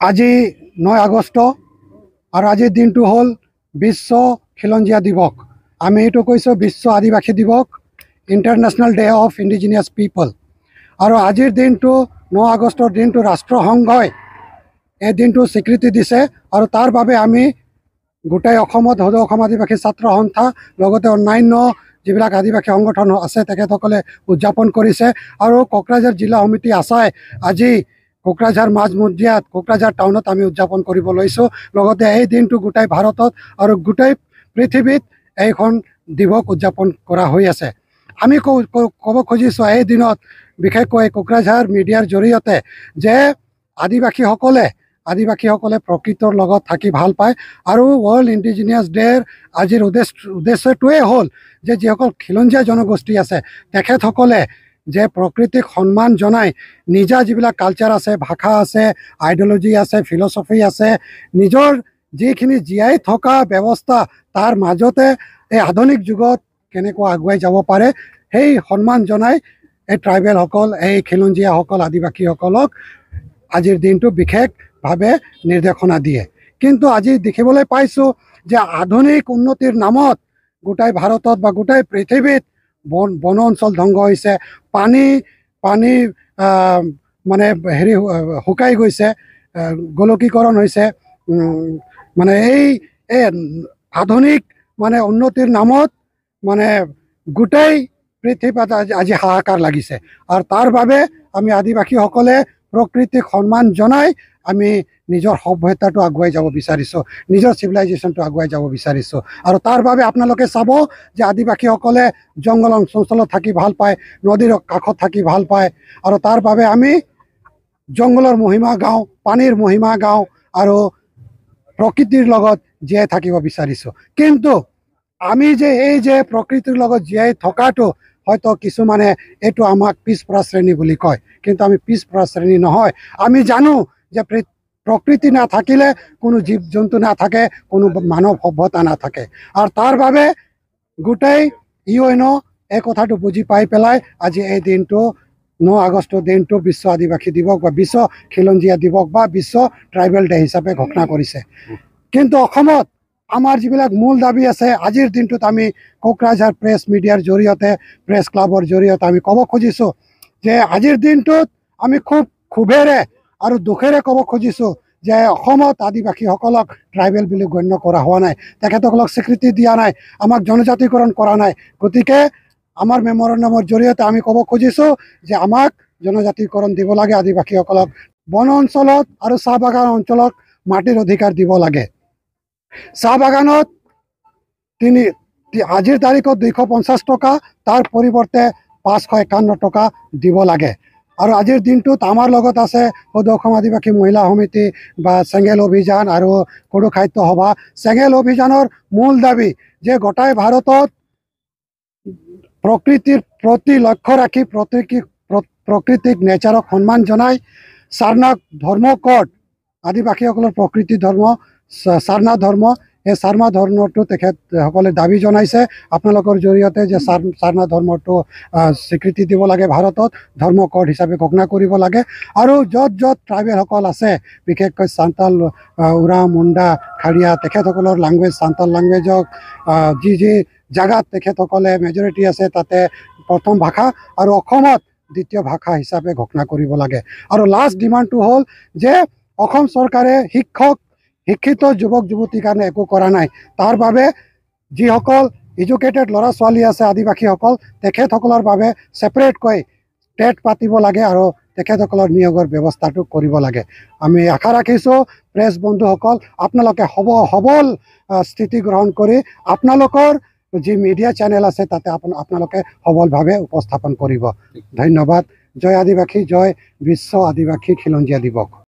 আজি 9 আগষ্ট আর আজির দিনটো হল বিশ্ব খিলঞ্জীয়া দিবস। আমি এইটো কৈছোঁ বিশ্ব আদিবাসী দিবস, ইণ্টাৰনেশ্যনেল ডে অফ ইণ্ডিজিনিয়াছ পিপল। আৰু আজিৰ দিনটো 9 আগষ্টৰ দিনটো ৰাষ্ট্ৰসংঘই এই দিনটো স্বীকৃতি দিছে। আৰু তাৰ বাবে আমি গোটেই অসমত সদৌ অসম আদিবাসী ছাত্ৰ সন্থা লগতে অন্যান্য যিবিলাক আদিবাসী সংগঠন আছে তেখেতসকলে উদযাপন কৰিছে। আৰু কোকৰাঝাৰ জিলা সমিতি আছাই আজি কোকৰাঝাৰ মাজমজিয়াত কোকৰাঝাৰ টাউনত আমি উদযাপন কৰিব লৈছোঁ। লগতে এই দিনটো গোটেই ভাৰতত আৰু গোটেই পৃথিৱীত এইখন দিৱস উদযাপন কৰা হৈ আছে। আমি ক'ব খুজিছোঁ এই দিনত বিশেষকৈ কোকৰাঝাৰ মিডিয়াৰ জৰিয়তে যে আদিবাসীসকলে প্ৰকৃতৰ লগত থাকি ভাল পায়। আৰু ৱৰ্ল্ড ইণ্ডিজিনিয়াছ ডেৰ আজিৰ উদ্দেশ্যটোৱে হ'ল যে যিসকল খিলঞ্জীয়া জনগোষ্ঠী আছে তেখেতসকলে যে প্ৰকৃতিক সন্মান জনাই নিজা যিবিলাক কালচাৰ আছে, ভাষা আছে, আইডিঅলজি আছে, ফিলচফি আছে, নিজৰ যিখিনি জীয়াই থকা ব্যৱস্থা তাৰ মাজতে এই আধুনিক যুগত কেনেকৈ আগুৱাই যাব পাৰে সেই সন্মান জনাই এই ট্ৰাইবেলসকল, এই খিলঞ্জীয়াসকল, আদিবাসীসকলক আজিৰ দিনটো বিশেষভাৱে নিৰ্দেশনা দিয়ে। কিন্তু আজি দেখিবলৈ পাইছোঁ যে আধুনিক উন্নতিৰ নামত গোটেই ভাৰতত বা গোটেই পৃথিৱীত বন অঞ্চল ধ্বংস হৈছে, পানী মানে শুকাই গৈছে, গোলকীকৰণ হৈছে। মানে এই আধুনিক মানে উন্নতিৰ নামত মানে গোটেই পৃথিৱীত আজি হাহাকাৰ লাগিছে। আৰু তাৰ বাবে আমি আদিবাসীসকলে প্ৰকৃতিক সন্মান জনাই আমি নিজৰ সভ্যতাটো আগুৱাই যাব বিচাৰিছোঁ, নিজৰ চিভিলাইজেশ্যনটো আগুৱাই যাব বিচাৰিছোঁ। আৰু তাৰ বাবে আপোনালোকে চাব যে আদিবাসীসকলে জংঘল অঞ্চলত থাকি ভাল পায়, নদীৰ কাষত থাকি ভাল পায়। আৰু তাৰ বাবে আমি জংঘলৰ মহিমা গাওঁ, পানীৰ মহিমা গাওঁ আৰু প্ৰকৃতিৰ লগত জীয়াই থাকিব বিচাৰিছোঁ। কিন্তু আমি যে এই যে প্ৰকৃতিৰ লগত জীয়াই থকাটো হয়তো কিছুমানে এইটো আমাক পিছপৰা শ্ৰেণী বুলি কয়, কিন্তু আমি পিছপৰা শ্ৰেণী নহয়। আমি জানো যে প্ৰকৃতি নাথাকিলে কোনো জীৱ জন্তু নাথাকে, কোনো মানৱ সভ্যতা নাথাকে। আৰু তাৰ বাবে গোটেই UN এই কথাটো বুজি পাই পেলাই আজি এই দিনটো 9 আগষ্টৰ দিনটো বিশ্ব আদিবাসী দিৱস বা বিশ্ব খিলঞ্জীয়া দিৱস বা বিশ্ব ট্ৰাইবেল ডে হিচাপে ঘোষণা কৰিছে। কিন্তু অসমত আমাৰ যিবিলাক মূল দাবী আছে আজিৰ দিনটোত আমি কোকৰাঝাৰ প্ৰেছ মিডিয়াৰ জৰিয়তে, প্ৰেছ ক্লাবৰ জৰিয়তে আমি ক'ব খুজিছোঁ যে আজিৰ দিনটোত আমি ক্ষোভেৰে আৰু দুখেৰে ক'ব খুজিছোঁ যে অসমত আদিবাসীসকলক ট্ৰাইবেল বুলি গণ্য কৰা হোৱা নাই, তেখেতসকলক স্বীকৃতি দিয়া নাই, আমাক জনজাতিকৰণ কৰা নাই। গতিকে আমাৰ মেমৰেণ্ডামৰ জৰিয়তে আমি ক'ব খুজিছোঁ যে আমাক জনজাতিকৰণ দিব লাগে, আদিবাসীসকলক বন অঞ্চলত আৰু চাহ বাগান অঞ্চলত মাটিৰ অধিকাৰ দিব লাগে। চাহ বাগানত আজিৰ তাৰিখত 250 টকা, তাৰ পৰিৱৰ্তে 551 টকা দিব লাগে। আৰু আজিৰ দিনটোত আমাৰ লগত আছে সদৌ অসম আদিবাসী মহিলা সমিতি বা চেঙেল অভিযান আৰু কড়ু সাহিত্য সভা। চেঙেল অভিযানৰ মূল দাবী যে গোটেই ভাৰতত প্ৰকৃতিৰ প্ৰতি লক্ষ্য ৰাখি প্ৰকৃতিক নেচাৰক সন্মান জনাই সাৰনাথ ধৰ্ম কোড, আদিবাসীসকলৰ প্ৰকৃতি ধৰ্ম সাৰনাথ ধৰ্ম, এই সাৰনাথ ধৰ্মটো তেখেতসকলে দাবী জনাইছে আপোনালোকৰ জৰিয়তে যে সাৰনাথ ধৰ্মটো স্বীকৃতি দিব লাগে, ভাৰতত ধৰ্ম কোড হিচাপে ঘোষণা কৰিব লাগে। আৰু য'ত ট্ৰাইবেলসকল আছে বিশেষকৈ সান্তাল, উৰাম, মুণ্ডা, খাৰিয়া, তেখেতসকলৰ লেংগুৱেজ সান্তাল লেংগুৱেজক যি জেগাত তেখেতসকলে মেজৰিটি আছে তাতে প্ৰথম ভাষা আৰু অসমত দ্বিতীয় ভাষা হিচাপে ঘোষণা কৰিব লাগে। আৰু লাষ্ট ডিমাণ্ডটো হ'ল যে অসম চৰকাৰে শিক্ষিত যুৱক যুৱতীৰ কাৰণে একো কৰা নাই। তাৰ বাবে যিসকল এডুকেটেড ল'ৰা ছোৱালী আছে আদিবাসীসকল, তেখেতসকলৰ বাবে ছেপাৰেটকৈ টেট পাতিব লাগে আৰু তেখেতসকলৰ নিয়োগৰ ব্যৱস্থাটো কৰিব লাগে। আমি আশা ৰাখিছোঁ প্ৰেছ বন্ধুসকল আপোনালোকে সবল স্থিতি গ্ৰহণ কৰি আপোনালোকৰ যি মিডিয়া চেনেল আছে তাতে আপোনালোকে সবলভাৱে উপস্থাপন কৰিব। ধন্যবাদ। জয় আদিবাসী, জয় বিশ্ব আদিবাসী খিলঞ্জীয়া দিৱস।